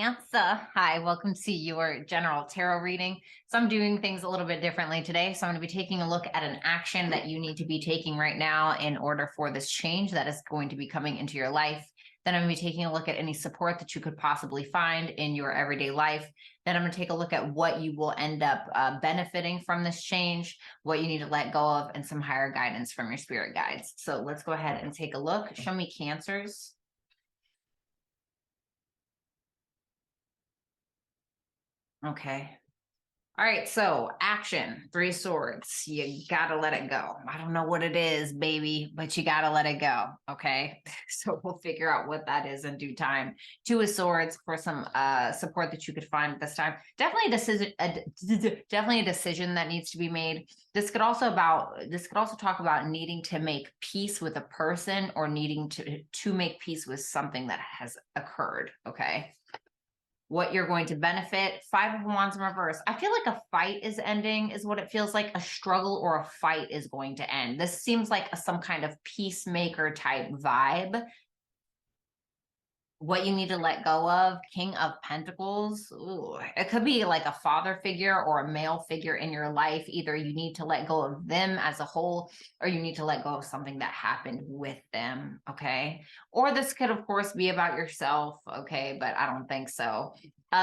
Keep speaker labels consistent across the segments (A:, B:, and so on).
A: Cancer. Hi, welcome to your general tarot reading. So I'm doing things a little bit differently today. So I'm going to be taking a look at an action that you need to be taking right now in order for this change that is going to be coming into your life. Then I'm going to be taking a look at any support that you could possibly find in your everyday life. Then I'm going to take a look at what you will end up benefiting from this change, what you need to let go of, and some higher guidance from your spirit guides. So let's go ahead and take a look. Show me Cancers. Okay. All right. So action, 3 swords. You got to let it go. I don't know what it is, baby, but you got to let it go. Okay. So we'll figure out what that is in due time. 2 of Swords for some support that you could find at this time. Definitely definitely a decision that needs to be made. This could also talk about needing to make peace with a person or needing to make peace with something that has occurred. Okay. What you're going to benefit. 5 of Wands in reverse. I feel like a fight is ending is what it feels like. A struggle or a fight is going to end. This seems like some kind of peacemaker type vibe. What you need to let go of. King of Pentacles. Ooh, it could be like a father figure or a male figure in your life. Either you need to let go of them as a whole, or you need to let go of something that happened with them. Okay. Or this could, of course, be about yourself. Okay. But I don't think so.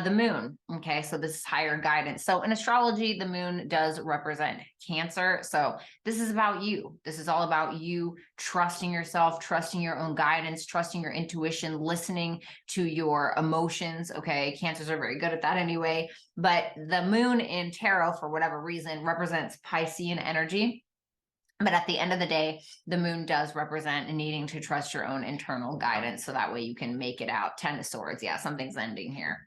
A: The moon. Okay. So this is higher guidance. So in astrology, the moon does represent Cancer. So this is about you. This is all about you trusting yourself, trusting your own guidance, trusting your intuition, listening to your emotions. Okay. Cancers are very good at that anyway. But the moon in tarot, for whatever reason, represents Piscean energy. But at the end of the day, the moon does represent needing to trust your own internal guidance. So that way you can make it out. 10 of Swords. Yeah, something's ending here.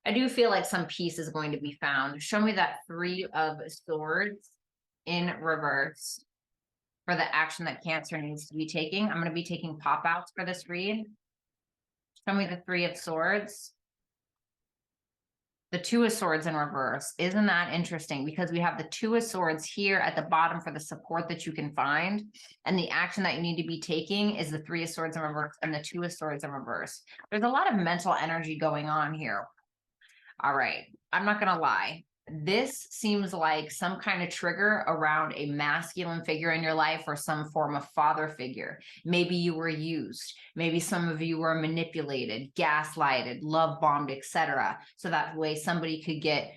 A: I do feel like some peace is going to be found. Show me that 3 of Swords in reverse for the action that Cancer needs to be taking. I'm going to be taking pop outs for this read. Show me the 3 of Swords. The 2 of Swords in reverse. Isn't that interesting? Because we have the 2 of Swords here at the bottom for the support that you can find. And the action that you need to be taking is the 3 of Swords in reverse and the 2 of Swords in reverse. There's a lot of mental energy going on here. All right. I'm not going to lie. This seems like some kind of trigger around a masculine figure in your life or some form of father figure. Maybe you were used. Maybe some of you were manipulated, gaslighted, love bombed, etc. So that way somebody could get,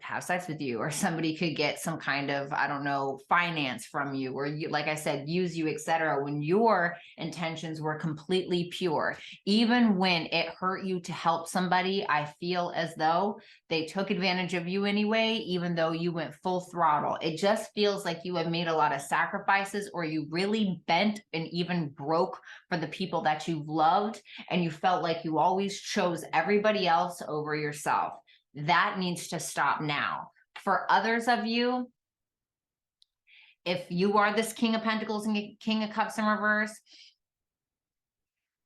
A: have sex with you, or somebody could get some kind of, I don't know, finance from you, or you, like I said, use you, etc. When your intentions were completely pure. Even when it hurt you to help somebody, I feel as though they took advantage of you anyway, even though you went full throttle. It just feels like you have made a lot of sacrifices, or you really bent and even broke for the people that you've loved, and you felt like you always chose everybody else over yourself. That needs to stop now. For others of you, if you are this King of Pentacles and King of Cups in reverse,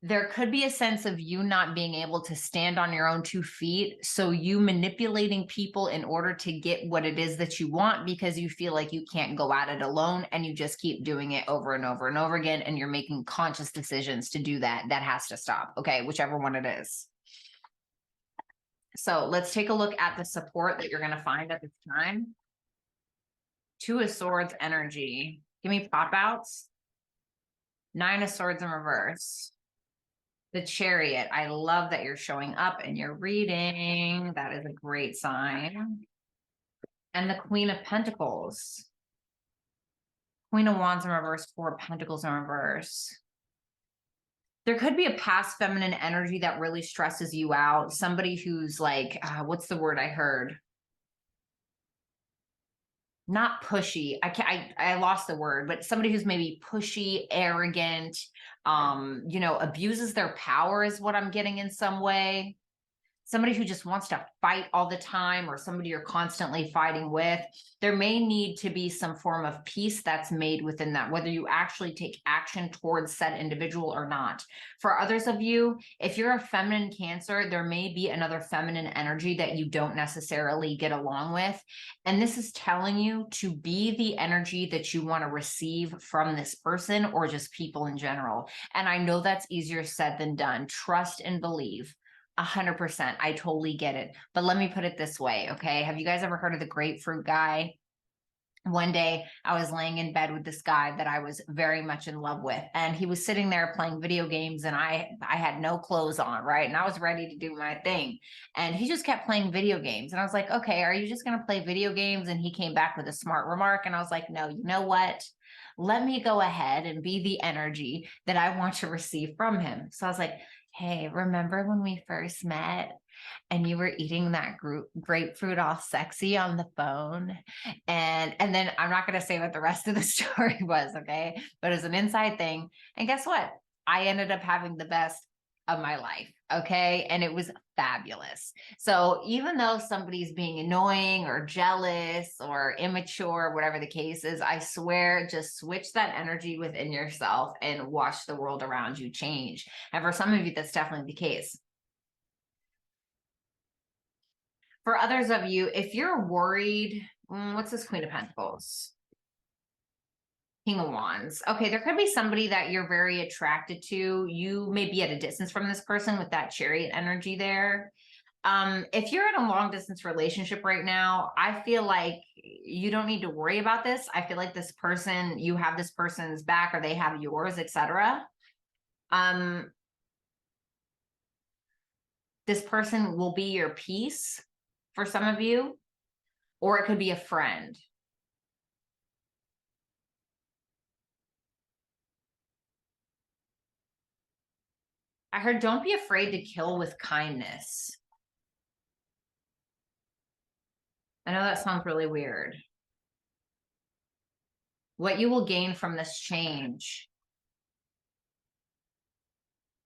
A: there could be a sense of you not being able to stand on your own 2 feet. So you manipulating people in order to get what it is that you want, because you feel like you can't go at it alone, and you just keep doing it over and over and over again. And you're making conscious decisions to do that. That has to stop. Okay. Whichever one it is. So let's take a look at the support that you're going to find at this time. 2 of Swords energy. Give me pop outs. 9 of Swords in reverse. The Chariot. I love that you're showing up and you're reading. That is a great sign. And the Queen of Pentacles. Queen of Wands in reverse. 4 of Pentacles in reverse. There could be a past feminine energy that really stresses you out. Somebody who's like, what's the word I heard? Not pushy. I lost the word, but somebody who's maybe pushy, arrogant, abuses their power is what I'm getting in some way. Somebody who just wants to fight all the time, or somebody you're constantly fighting with. There may need to be some form of peace that's made within that, whether you actually take action towards said individual or not. For others of you, if you're a feminine Cancer, there may be another feminine energy that you don't necessarily get along with. And this is telling you to be the energy that you want to receive from this person or just people in general. And I know that's easier said than done. Trust and believe. 100%. I totally get it. But let me put it this way, okay? Have you guys ever heard of the grapefruit guy? One day I was laying in bed with this guy that I was very much in love with, and he was sitting there playing video games, and I had no clothes on, right? And I was ready to do my thing. And he just kept playing video games. And I was like, okay, are you just going to play video games? And he came back with a smart remark. And I was like, no, you know what? Let me go ahead and be the energy that I want to receive from him. So I was like, hey, remember when we first met and you were eating that grapefruit all sexy on the phone? And then I'm not going to say what the rest of the story was, okay? But it's an inside thing. And guess what? I ended up having the best of my life, okay? And it was fabulous. So even though somebody's being annoying or jealous or immature, whatever the case is, I swear, just switch that energy within yourself and watch the world around you change. And for some of you, that's definitely the case. For others of you, if you're worried, what's this Queen of Pentacles? King of Wands. Okay, there could be somebody that you're very attracted to. You may be at a distance from this person with that Chariot energy there. If you're in a long distance relationship right now, I feel like you don't need to worry about this. I feel like this person, you have this person's back or they have yours, etc. This person will be your peace for some of you, or it could be a friend. I heard, don't be afraid to kill with kindness. I know that sounds really weird. What you will gain from this change.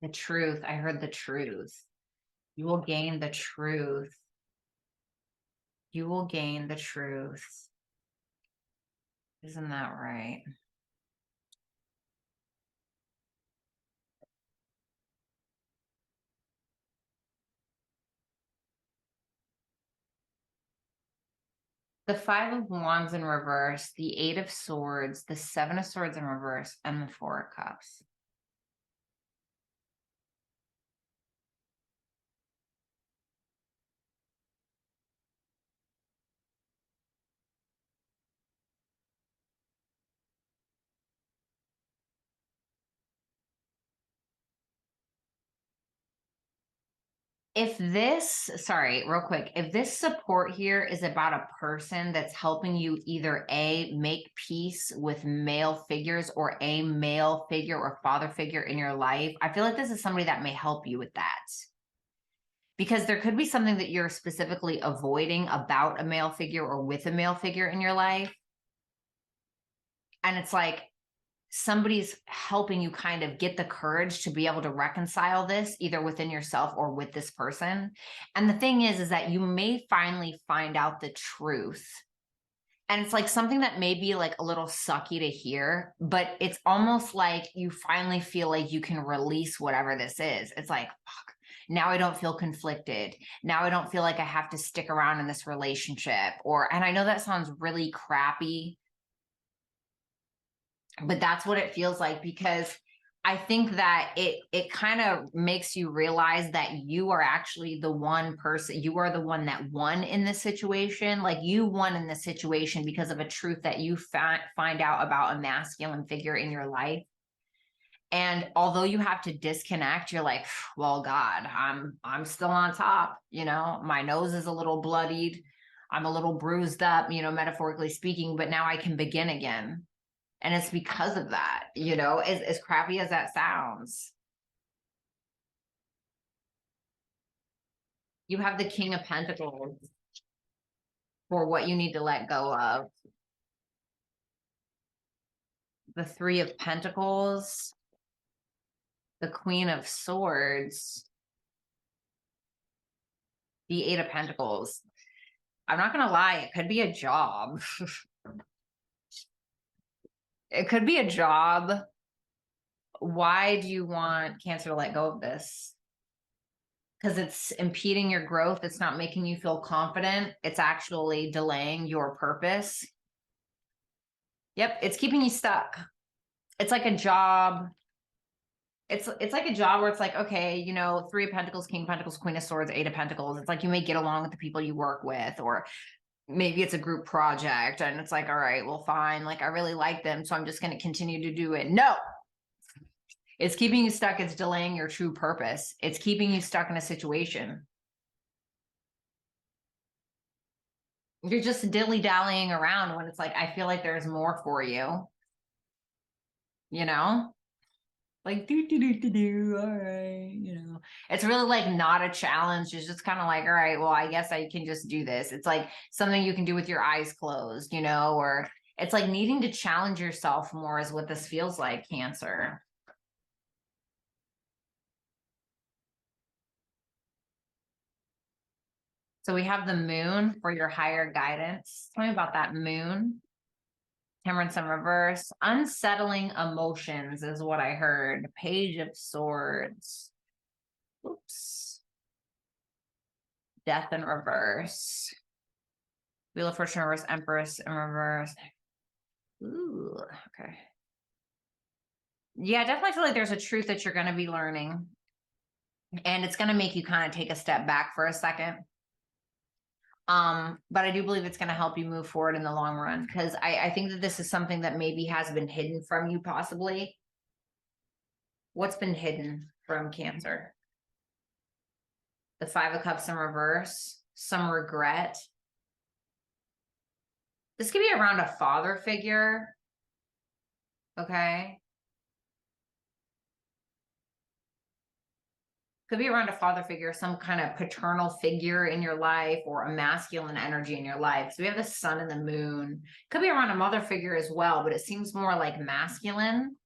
A: The truth. I heard the truth. You will gain the truth. You will gain the truth. Isn't that right? The Five of Wands in reverse, the Eight of Swords, the Seven of Swords in reverse, and the Four of Cups. If this, sorry, real quick, if this support here is about a person that's helping you either A, make peace with male figures, or a male figure or father figure in your life, I feel like this is somebody that may help you with that. Because there could be something that you're specifically avoiding about a male figure or with a male figure in your life. And it's like, somebody's helping you kind of get the courage to be able to reconcile this either within yourself or with this person. And the thing is that you may finally find out the truth. And it's like something that may be like a little sucky to hear, but it's almost like you finally feel like you can release whatever this is. It's like, fuck, now I don't feel conflicted. Now I don't feel like I have to stick around in this relationship. And I know that sounds really crappy, but that's what it feels like, because I think that it kind of makes you realize that you are actually the one person, you are the one that won in this situation. Like, you won in this situation because of a truth that you find out about a masculine figure in your life. And although you have to disconnect, you're like, well, God, I'm still on top. You know, my nose is a little bloodied. I'm a little bruised up, you know, metaphorically speaking, but now I can begin again. And it's because of that, you know, as crappy as that sounds. You have the King of Pentacles for what you need to let go of. The Three of Pentacles, the Queen of Swords, the Eight of Pentacles. I'm not going to lie, it could be a job. It could be a job. Why do you want Cancer to let go of this? Because it's impeding your growth. It's not making you feel confident. It's actually delaying your purpose. Yep, it's keeping you stuck. It's like a job. it's like a job where it's like, okay, you know, 3 of Pentacles, King of Pentacles, Queen of Swords, 8 of Pentacles. It's like you may get along with the people you work with, or maybe it's a group project and it's like, all right, well, fine. Like, I really like them, so I'm just going to continue to do it. No, it's keeping you stuck. It's delaying your true purpose. It's keeping you stuck in a situation. You're just dilly-dallying around when it's like, I feel like there's more for you, you know? Like, all right, you know. It's really like not a challenge. It's just kind of like, all right, well, I guess I can just do this. It's like something you can do with your eyes closed, you know, or it's like needing to challenge yourself more is what this feels like, Cancer. So we have the moon for your higher guidance. Tell me about that moon. Temperance in reverse. Unsettling emotions is what I heard. Page of Swords. Oops. Death in reverse. Wheel of Fortune in reverse. Empress in reverse. Ooh, okay. Yeah, I definitely feel like there's a truth that you're going to be learning. And it's going to make you kind of take a step back for a second. But I do believe it's going to help you move forward in the long run, because I think that this is something that maybe has been hidden from you, possibly. What's been hidden from Cancer? The 5 of Cups in reverse, some regret. This could be around a father figure. Okay. Could be around a father figure, some kind of paternal figure in your life, or a masculine energy in your life. So we have the sun and the moon. Could be around a mother figure as well, but it seems more like masculine.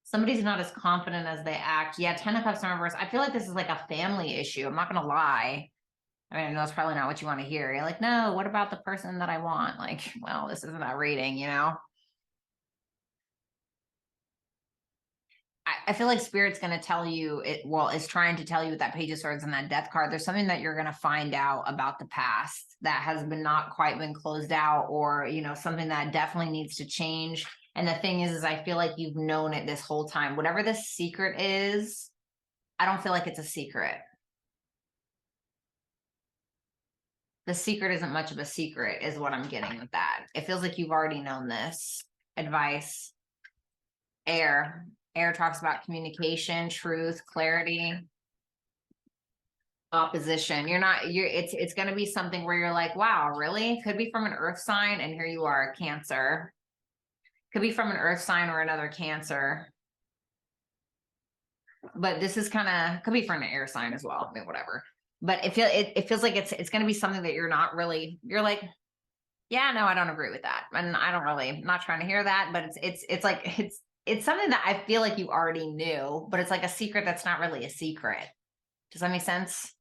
A: Somebody's not as confident as they act. Yeah, 10 of Cups in reverse. I feel like this is like a family issue. I'm not going to lie. I mean, I know it's probably not what you want to hear. You're like, no, what about the person that I want? Like, well, this isn't that reading, you know? I feel like Spirit's going to tell you it. Well, it's trying to tell you with that Page of Swords and that Death card. There's something that you're going to find out about the past that has been not quite been closed out, or, you know, something that definitely needs to change. And the thing is I feel like you've known it this whole time. Whatever this secret is, I don't feel like it's a secret. The secret isn't much of a secret, is what I'm getting with that. It feels like you've already known this. Advice. Air. Air talks about communication, truth, clarity. Opposition. It's going to be something where you're like, wow, really? Could be from an earth sign, and here you are, Cancer. Could be from an earth sign or another Cancer. But this is kind of, could be from an air sign as well. I mean, whatever. But it feels like it's going to be something that you're not really, you're like, yeah, no, I don't agree with that. And I don't really, I'm not trying to hear that, but it's like, it's something that I feel like you already knew, but it's like a secret that's not really a secret. Does that make sense?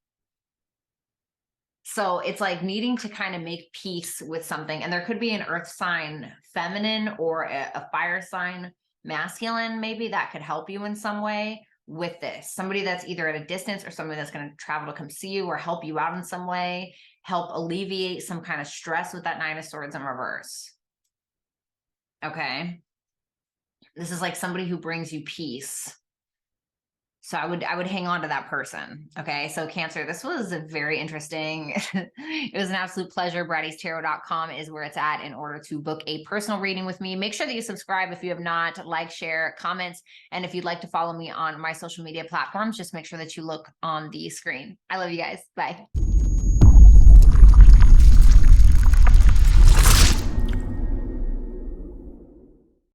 A: So it's like needing to kind of make peace with something. And there could be an earth sign feminine, or a fire sign masculine, maybe, that could help you in some way with this. Somebody that's either at a distance, or somebody that's going to travel to come see you or help you out in some way, help alleviate some kind of stress with that 9 of Swords in reverse. Okay. This is like somebody who brings you peace. So I would hang on to that person. Okay. So Cancer, this was a very interesting. It was an absolute pleasure. Bratty'sTarot.com is where it's at in order to book a personal reading with me. Make sure that you subscribe if you have not, like, share, comments. And if you'd like to follow me on my social media platforms, just make sure that you look on the screen. I love you guys. Bye.